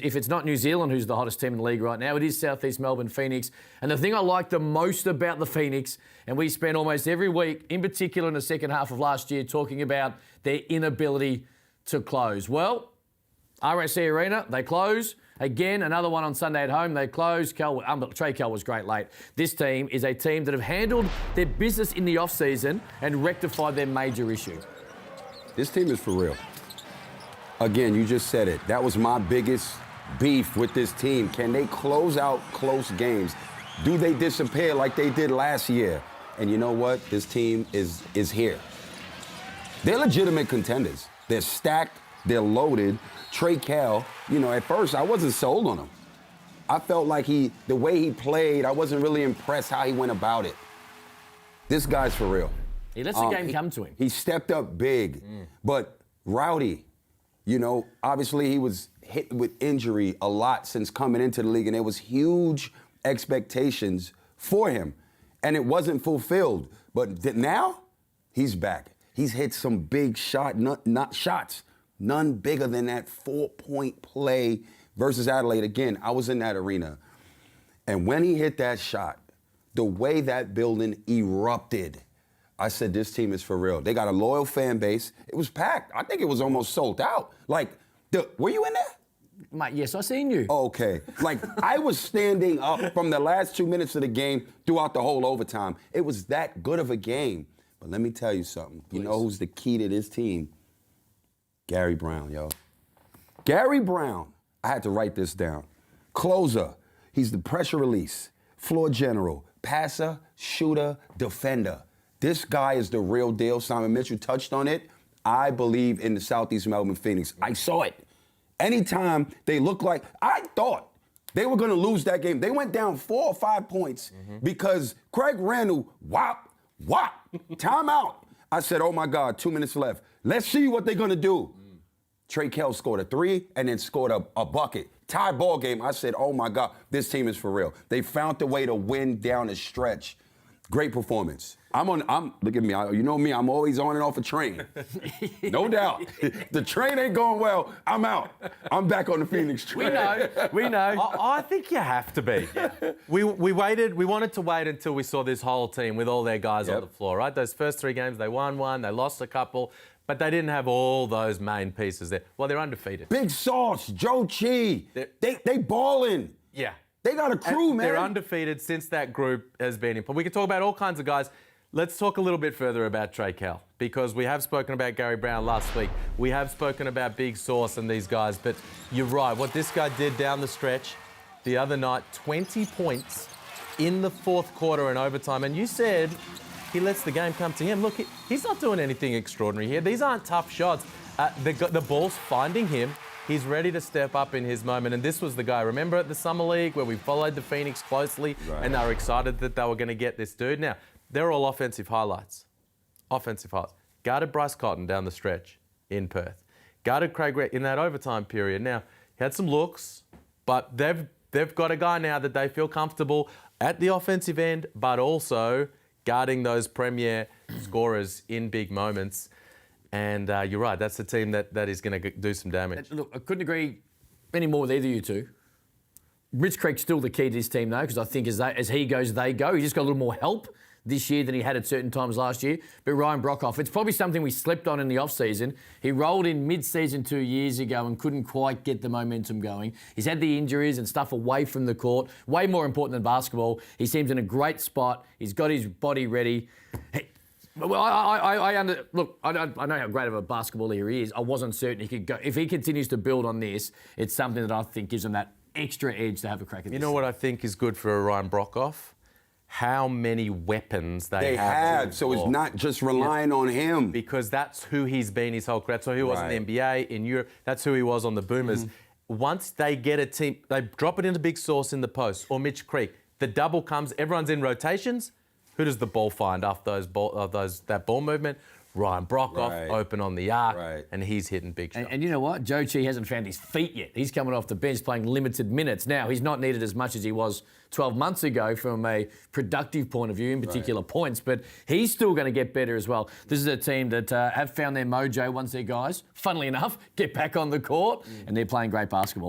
if it's not New Zealand, who's the hottest team in the league right now, it is Southeast Melbourne Phoenix. And the thing I like the most about the Phoenix, and we spent almost every week, in particular in the second half of last year, talking about their inability to close. Well, RSC Arena, they close. Again, another one on Sunday at home, they close. Trey Kell was great late. This team is a team that have handled their business in the off-season and rectified their major issue. This team is for real. Again, you just said it. That was my biggest beef with this team. Can they close out close games? Do they disappear like they did last year? And you know what? This team is here. They're legitimate contenders. They're stacked. They're loaded. Trey Kell, at first I wasn't sold on him. I felt like the way he played, I wasn't really impressed how he went about it. This guy's for real. He lets the game come to him. He stepped up big. But Rowdy, obviously he was hit with injury a lot since coming into the league, and there was huge expectations for him, and it wasn't fulfilled. But now, he's back. He's hit some big shots. None bigger than that 4-point play versus Adelaide. Again, I was in that arena. And when he hit that shot, the way that building erupted, I said, this team is for real. They got a loyal fan base. It was packed. I think it was almost sold out. Were you in there? Mate, yes, I seen you. Okay. I was standing up from the last 2 minutes of the game throughout the whole overtime. It was that good of a game. But let me tell you something. Please. You know who's the key to this team? Gary Brown, yo. Gary Brown, I had to write this down. Closer, he's the pressure release, floor general, passer, shooter, defender. This guy is the real deal. Simon Mitchell touched on it. I believe in the Southeast Melbourne Phoenix. I saw it. Anytime they look like, I thought they were going to lose that game. They went down 4 or 5 points because Craig Randall, whop, timeout. I said, oh my God, 2 minutes left. Let's see what they're going to do. Trey Kell scored a 3 and then scored a bucket. Tie ball game. I said, oh my God, this team is for real. They found the way to win down the stretch. Great performance. Look at me. You know me, I'm always on and off a train. No doubt. The train ain't going well, I'm out. I'm back on the Phoenix train. We know. I think you have to be. Yeah. We wanted to wait until we saw this whole team with all their guys on the floor, right? Those first 3 games, they won one, they lost a couple, but they didn't have all those main pieces there. Well, they're undefeated. Big Sauce, Joe Chi, they balling. Yeah. They got a crew, man. They're undefeated since that group has been in. But we can talk about all kinds of guys. Let's talk a little bit further about Trey Kell, because we have spoken about Gary Brown last week. We have spoken about Big Sauce and these guys, but you're right. What this guy did down the stretch the other night, 20 points in the fourth quarter and overtime. And you said he lets the game come to him. Look, he's not doing anything extraordinary here. These aren't tough shots. The ball's finding him. He's ready to step up in his moment. And this was the guy, remember at the Summer League where we followed the Phoenix closely and they were excited that they were going to get this dude? Now, they're all offensive highlights. Offensive highlights. Guarded Bryce Cotton down the stretch in Perth. Guarded Craig in that overtime period. Now, he had some looks, but they've got a guy now that they feel comfortable at the offensive end, but also guarding those premier scorers in big moments. And you're right, that's the team that is going to do some damage. Look, I couldn't agree any more with either of you two. Rich Creek's still the key to this team, though, because I think as he goes, they go. He's just got a little more help this year than he had at certain times last year. But Ryan Brockhoff, it's probably something we slept on in the off-season. He rolled in mid-season 2 years ago and couldn't quite get the momentum going. He's had the injuries and stuff away from the court. Way more important than basketball. He seems in a great spot. He's got his body ready. Well, I know how great of a basketballer he is. I wasn't certain he could go. If he continues to build on this, it's something that I think gives him that extra edge to have a crack at this. You know what I think is good for a Ryan Brockhoff? How many weapons they have. So it's not just relying on him. Because that's who he's been his whole career. That's who he was in the NBA, in Europe. That's who he was on the Boomers. Once they get a team, they drop it into Big Sauce in the post or Mitch Creek. The double comes, everyone's in rotations. Who does the ball find after that ball movement? Ryan Brockhoff, open on the arc, and he's hitting big shots. And you know what? Joe Chi hasn't found his feet yet. He's coming off the bench playing limited minutes. Now, he's not needed as much as he was 12 months ago from a productive point of view, in particular points, but he's still going to get better as well. This is a team that have found their mojo once their guys, funnily enough, get back on the court, and they're playing great basketball.